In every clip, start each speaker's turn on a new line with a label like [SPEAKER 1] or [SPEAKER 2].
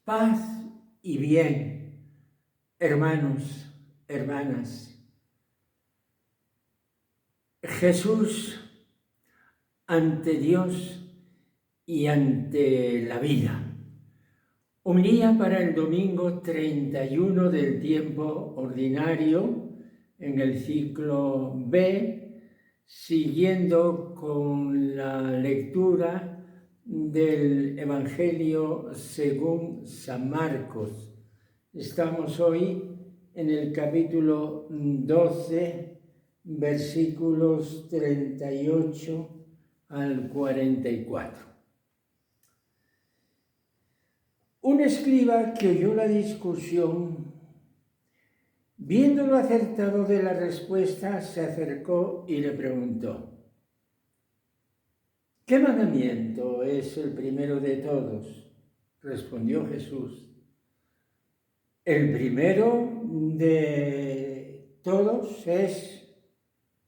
[SPEAKER 1] Paz y bien, hermanos, hermanas. Jesús ante Dios y ante la vida. Homilía para el domingo 31 del tiempo ordinario en el ciclo B, siguiendo con la lectura del Evangelio según San Marcos. Estamos hoy en el capítulo 12, versículos 38 al 44. Un escriba que oyó la discusión, viendo lo acertado de la respuesta, se acercó y le preguntó: ¿qué mandamiento es el primero de todos? Respondió Jesús: el primero de todos es: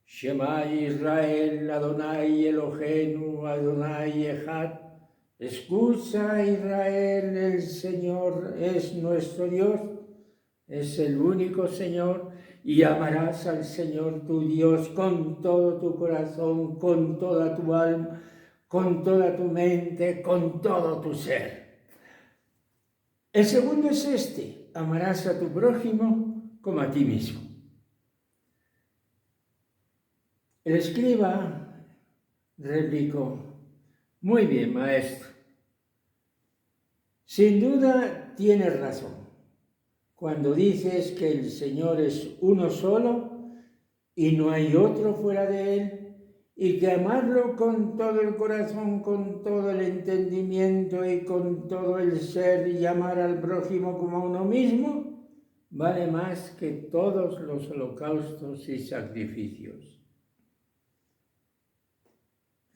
[SPEAKER 1] Shema Israel, Adonai Eloheinu, Adonai Echad. Escucha, Israel, el Señor es nuestro Dios, es el único Señor, y amarás al Señor tu Dios con todo tu corazón, con toda tu alma, con toda tu mente, con todo tu ser. El segundo es este: amarás a tu prójimo como a ti mismo. El escriba replicó: muy bien, maestro. Sin duda tienes razón cuando dices que el Señor es uno solo y no hay otro fuera de Él, y que amarlo con todo el corazón, con todo el entendimiento y con todo el ser, y amar al prójimo como a uno mismo, vale más que todos los holocaustos y sacrificios.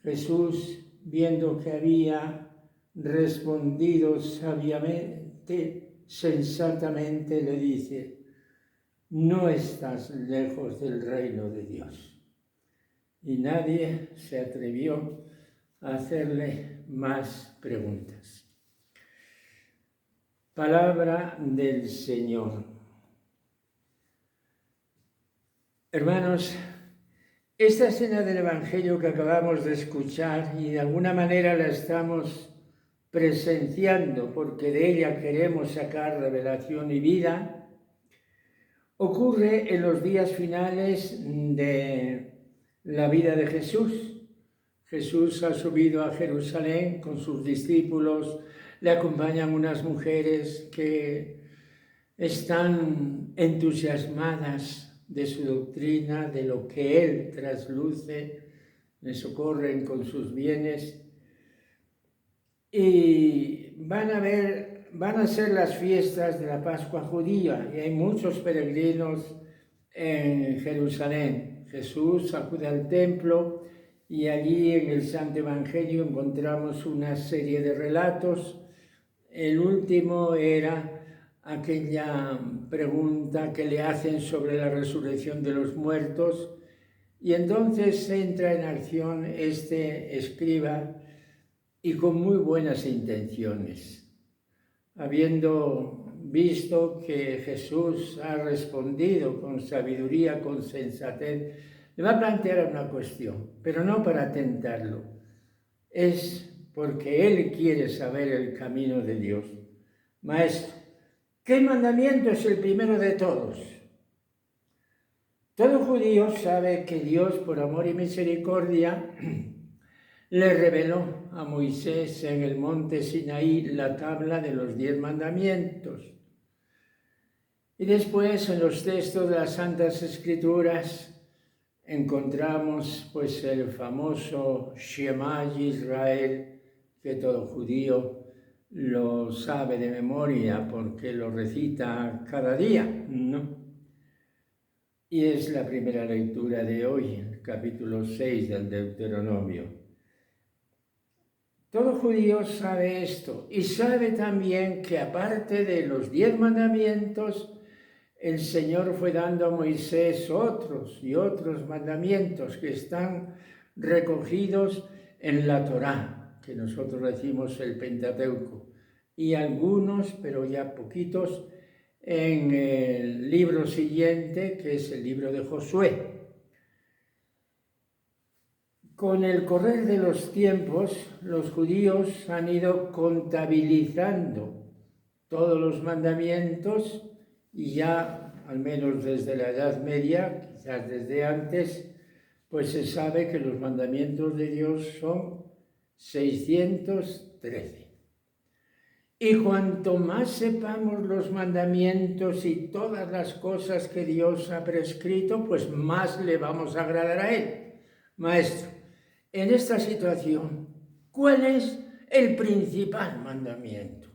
[SPEAKER 1] Jesús, viendo que había respondido sabiamente, sensatamente, le dice: no estás lejos del reino de Dios. Y nadie se atrevió a hacerle más preguntas. Palabra del Señor. Hermanos, esta escena del Evangelio que acabamos de escuchar, y de alguna manera la estamos presenciando porque de ella queremos sacar revelación y vida, ocurre en los días finales de la vida de Jesús. Jesús ha subido a Jerusalén con sus discípulos, le acompañan unas mujeres que están entusiasmadas de su doctrina, de lo que Él trasluce, le socorren con sus bienes, y van a ser las fiestas de la Pascua judía, y hay muchos peregrinos en Jerusalén. Jesús acude al templo y allí en el Santo Evangelio encontramos una serie de relatos. El último era aquella pregunta que le hacen sobre la resurrección de los muertos, y entonces entra en acción este escriba, y con muy buenas intenciones, habiendo visto que Jesús ha respondido con sabiduría, con sensatez, le va a plantear una cuestión, pero no para tentarlo, es porque él quiere saber el camino de Dios. Maestro, ¿qué mandamiento es el primero de todos? Todo judío sabe que Dios, por amor y misericordia, le reveló a Moisés en el monte Sinaí la tabla de los 10 mandamientos. Y después en los textos de las Santas Escrituras encontramos pues el famoso Shema Israel, que todo judío lo sabe de memoria porque lo recita cada día, ¿no? Y es la primera lectura de hoy, el capítulo 6 del Deuteronomio. Todo judío sabe esto y sabe también que aparte de los 10 mandamientos, el Señor fue dando a Moisés otros y otros mandamientos que están recogidos en la Torá, que nosotros decimos el Pentateuco. y algunos, pero ya poquitos, en el libro siguiente, que es el libro de Josué. Con el correr de los tiempos, los judíos han ido contabilizando todos los mandamientos y ya, al menos desde la Edad Media, quizás desde antes, pues se sabe que los mandamientos de Dios son 613. Y cuanto más sepamos los mandamientos y todas las cosas que Dios ha prescrito, pues más le vamos a agradar a Él. Maestro, en esta situación, ¿cuál es el principal mandamiento?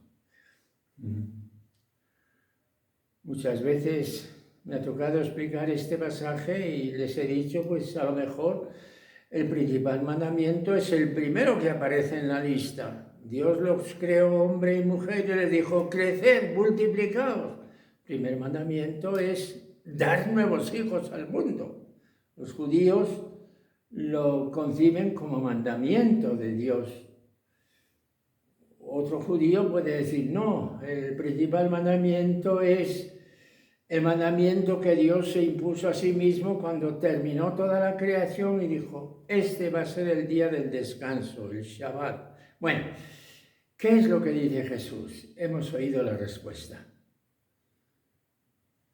[SPEAKER 1] Muchas veces me ha tocado explicar este pasaje y les he dicho, pues a lo mejor el principal mandamiento es el primero que aparece en la lista. Dios los creó hombre y mujer y les dijo, creced, multiplicaos. El primer mandamiento es dar nuevos hijos al mundo. Los judíos lo conciben como mandamiento de Dios. Otro judío puede decir, no, el principal mandamiento es el mandamiento que Dios se impuso a sí mismo cuando terminó toda la creación y dijo, este va a ser el día del descanso, el Shabbat. Bueno, ¿qué es lo que dice Jesús? Hemos oído la respuesta.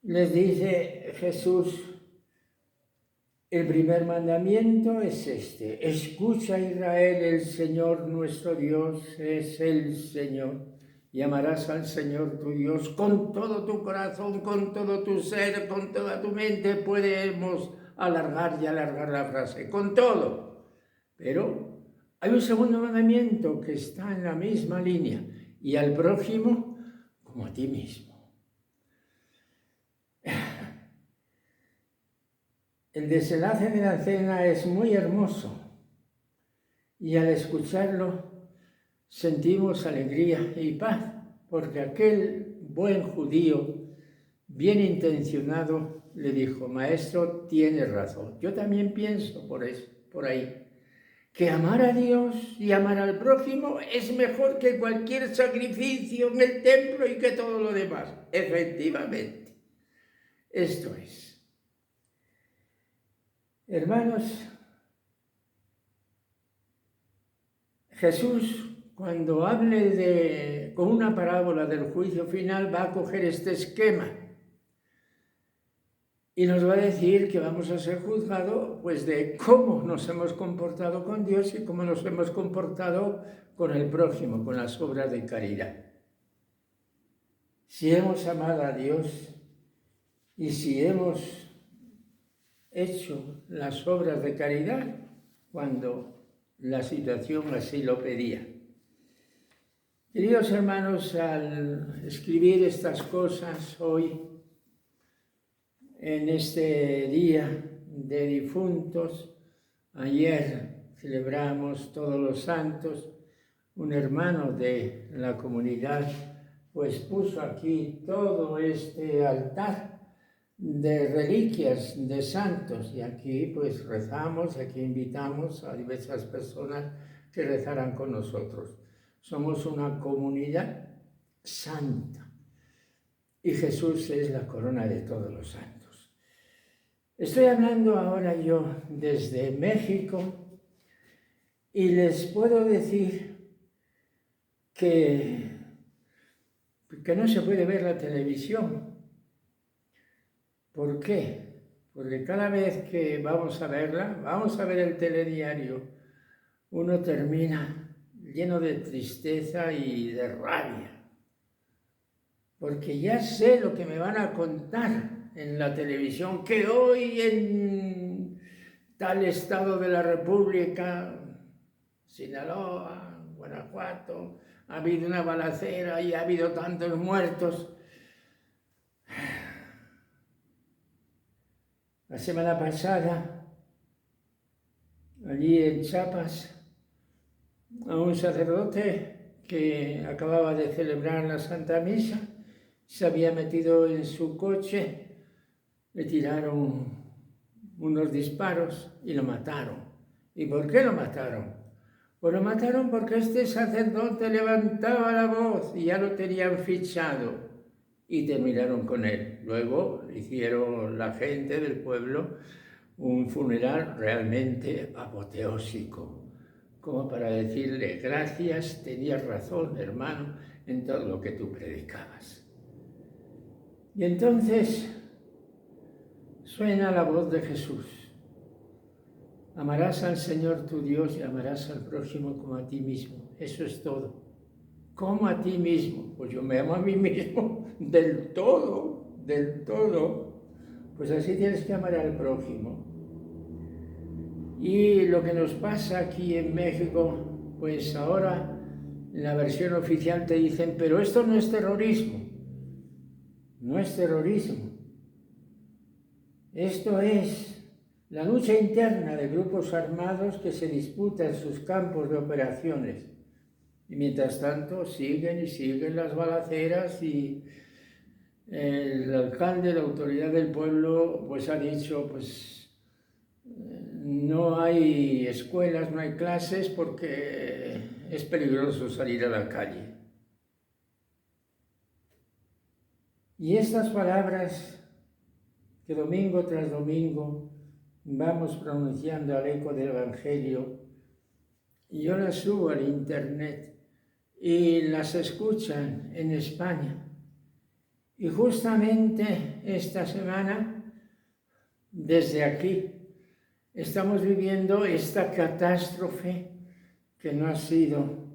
[SPEAKER 1] Les dice Jesús, el primer mandamiento es este, escucha Israel, el Señor nuestro Dios es el Señor. Y amarás al Señor tu Dios con todo tu corazón, con todo tu ser, con toda tu mente. Podemos alargar y alargar la frase, con todo. Pero hay un segundo mandamiento que está en la misma línea. Y al prójimo como a ti mismo. El desenlace de la cena es muy hermoso. Y al escucharlo sentimos alegría y paz, porque aquel buen judío, bien intencionado, le dijo, maestro, tienes razón. Yo también pienso por ahí, que amar a Dios y amar al prójimo es mejor que cualquier sacrificio en el templo y que todo lo demás. Efectivamente, esto es. Hermanos, Jesús, cuando hable con una parábola del juicio final, va a coger este esquema y nos va a decir que vamos a ser juzgados pues, de cómo nos hemos comportado con Dios y cómo nos hemos comportado con el prójimo, con las obras de caridad. Si hemos amado a Dios y si hemos hecho las obras de caridad cuando la situación así lo pedía. Queridos hermanos, al escribir estas cosas hoy, en este día de difuntos, ayer celebramos todos los santos, un hermano de la comunidad pues puso aquí todo este altar de reliquias de santos y aquí pues rezamos, aquí invitamos a diversas personas que rezarán con nosotros. Somos una comunidad santa y Jesús es la corona de todos los santos. Estoy hablando ahora yo desde México y les puedo decir que no se puede ver la televisión. ¿Por qué? Porque cada vez que vamos a verla, vamos a ver el telediario, uno termina lleno de tristeza y de rabia. Porque ya sé lo que me van a contar en la televisión, que hoy en tal estado de la República, Sinaloa, Guanajuato, ha habido una balacera y ha habido tantos muertos. La semana pasada, allí en Chiapas, a un sacerdote que acababa de celebrar la Santa Misa, se había metido en su coche, le tiraron unos disparos y lo mataron. ¿Y por qué lo mataron? Pues lo mataron porque este sacerdote levantaba la voz y ya lo tenían fichado y terminaron con él. Luego hicieron la gente del pueblo un funeral realmente apoteósico, como para decirle: gracias, tenías razón, hermano, en todo lo que tú predicabas. Y entonces suena la voz de Jesús: amarás al Señor tu Dios y amarás al prójimo como a ti mismo. Eso es todo. ¿Cómo a ti mismo? Pues yo me amo a mí mismo del todo, del todo. Pues así tienes que amar al prójimo. Y lo que nos pasa aquí en México, pues ahora en la versión oficial te dicen: pero esto no es terrorismo. No es terrorismo. Esto es la lucha interna de grupos armados que se disputan sus campos de operaciones. Y mientras tanto siguen y siguen las balaceras, y el alcalde, la autoridad del pueblo, pues ha dicho: pues no hay escuelas, no hay clases porque es peligroso salir a la calle. Y estas palabras que domingo tras domingo vamos pronunciando al eco del Evangelio, yo las subo al internet y las escuchan en España. Y justamente esta semana, desde aquí, estamos viviendo esta catástrofe que no ha sido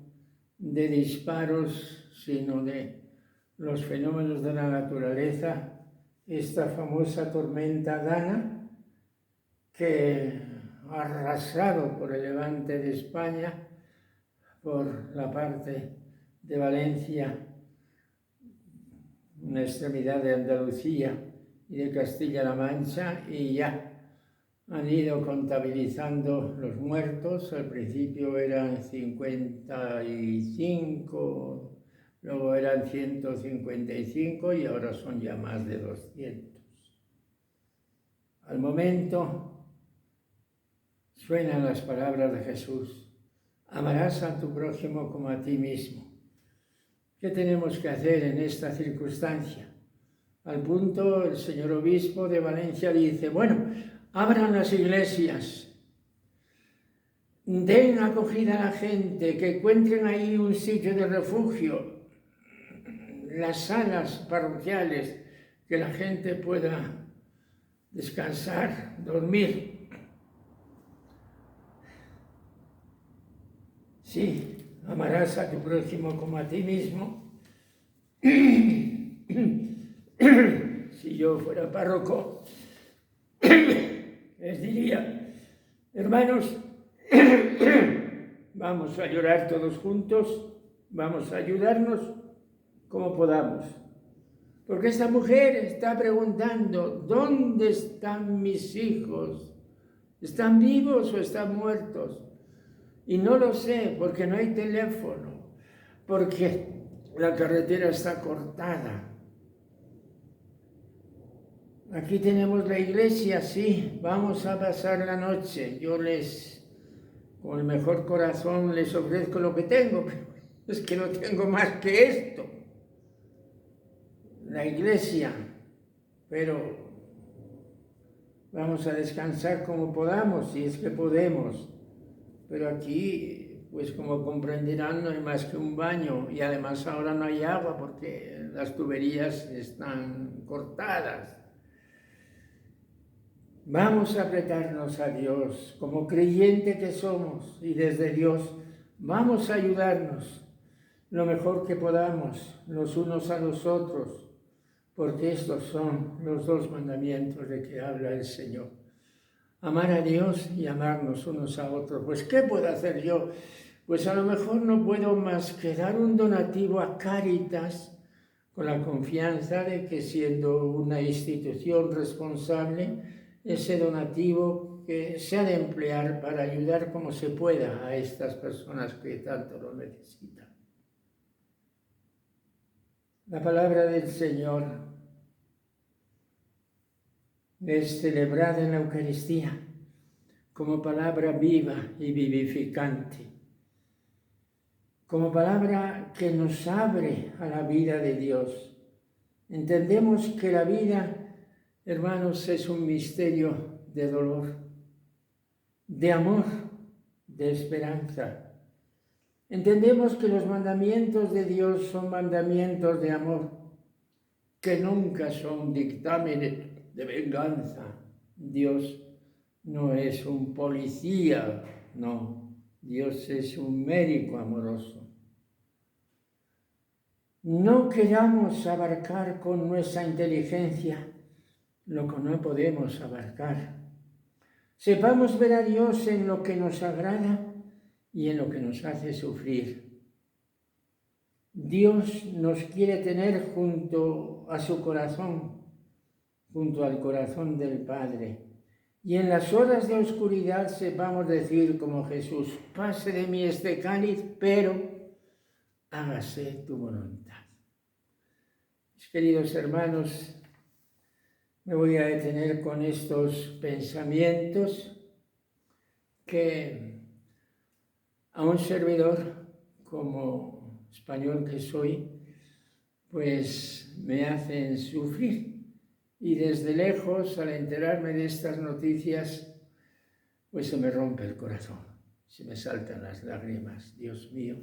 [SPEAKER 1] de disparos, sino de los fenómenos de la naturaleza, esta famosa tormenta Dana, que ha arrasado por el levante de España, por la parte de Valencia, una extremidad de Andalucía y de Castilla-La Mancha, y ya han ido contabilizando los muertos. Al principio eran 55, luego eran 155 y ahora son ya más de 200. Al momento suenan las palabras de Jesús: amarás a tu prójimo como a ti mismo. ¿Qué tenemos que hacer en esta circunstancia? Al punto, el señor obispo de Valencia dice: bueno, abran las iglesias, den acogida a la gente, que encuentren ahí un sitio de refugio, las salas parroquiales, que la gente pueda descansar, dormir. Sí, amarás a tu prójimo como a ti mismo. Si yo fuera párroco, les diría: hermanos, vamos a llorar todos juntos, vamos a ayudarnos como podamos. Porque esta mujer está preguntando: ¿dónde están mis hijos? ¿Están vivos o están muertos? Y no lo sé, porque no hay teléfono, porque la carretera está cortada. Aquí tenemos la iglesia, sí, vamos a pasar la noche. Yo con el mejor corazón, les ofrezco lo que tengo, pero es que no tengo más que esto. La iglesia, pero vamos a descansar como podamos, si es que podemos. Pero aquí, pues como comprenderán, no hay más que un baño, y además ahora no hay agua porque las tuberías están cortadas. Vamos a apretarnos a Dios como creyente que somos, y desde Dios vamos a ayudarnos lo mejor que podamos los unos a los otros, porque estos son los dos mandamientos de que habla el Señor: amar a Dios y amarnos unos a otros. Pues ¿qué puedo hacer yo? Pues a lo mejor no puedo más que dar un donativo a Cáritas, con la confianza de que, siendo una institución responsable, ese donativo que se ha de emplear para ayudar como se pueda a estas personas que tanto lo necesitan. La palabra del Señor es celebrada en la Eucaristía como palabra viva y vivificante. como palabra que nos abre a la vida de Dios. Entendemos que la vida, hermanos, es un misterio de dolor, de amor, de esperanza. Entendemos que los mandamientos de Dios son mandamientos de amor, que nunca son dictámenes de venganza. Dios no es un policía, no. Dios es un médico amoroso. No queramos abarcar con nuestra inteligencia lo que no podemos abarcar. Sepamos ver a Dios en lo que nos agrada y en lo que nos hace sufrir. Dios nos quiere tener junto a su corazón, junto al corazón del Padre. Y en las horas de oscuridad sepamos decir como Jesús: pase de mí este cáliz, pero hágase tu voluntad. Mis queridos hermanos, me voy a detener con estos pensamientos que a un servidor como español que soy, pues me hacen sufrir. Y desde lejos, al enterarme de estas noticias, pues se me rompe el corazón, se me saltan las lágrimas. Dios mío,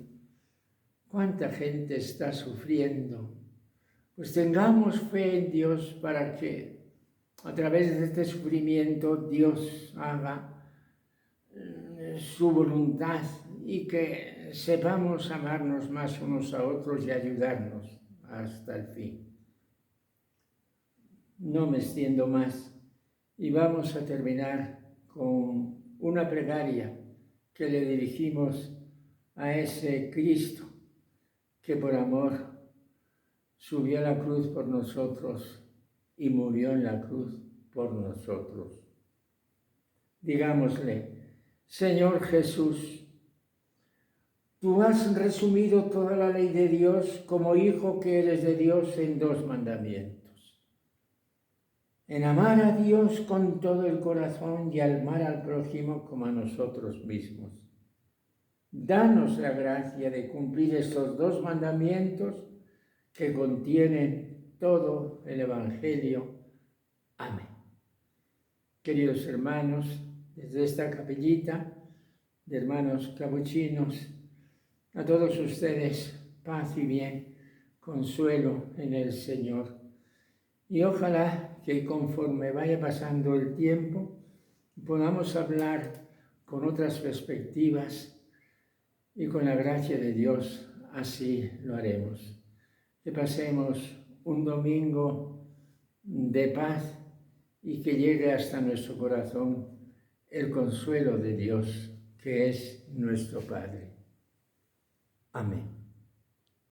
[SPEAKER 1] ¿cuánta gente está sufriendo? Pues tengamos fe en Dios para que a través de este sufrimiento Dios haga su voluntad y que sepamos amarnos más unos a otros y ayudarnos hasta el fin. No me extiendo más y vamos a terminar con una plegaria que le dirigimos a ese Cristo que por amor subió a la cruz por nosotros y murió en la cruz por nosotros. Digámosle: Señor Jesús, tú has resumido toda la ley de Dios como hijo que eres de Dios en 2 mandamientos: en amar a Dios con todo el corazón y amar al prójimo como a nosotros mismos. Danos la gracia de cumplir estos 2 mandamientos que contienen todo el Evangelio. Amén. Queridos hermanos, desde esta capellita de hermanos capuchinos, a todos ustedes paz y bien, consuelo en el Señor. Y ojalá que conforme vaya pasando el tiempo podamos hablar con otras perspectivas y con la gracia de Dios así lo haremos. Que pasemos un domingo de paz y que llegue hasta nuestro corazón el consuelo de Dios, que es nuestro Padre. Amén.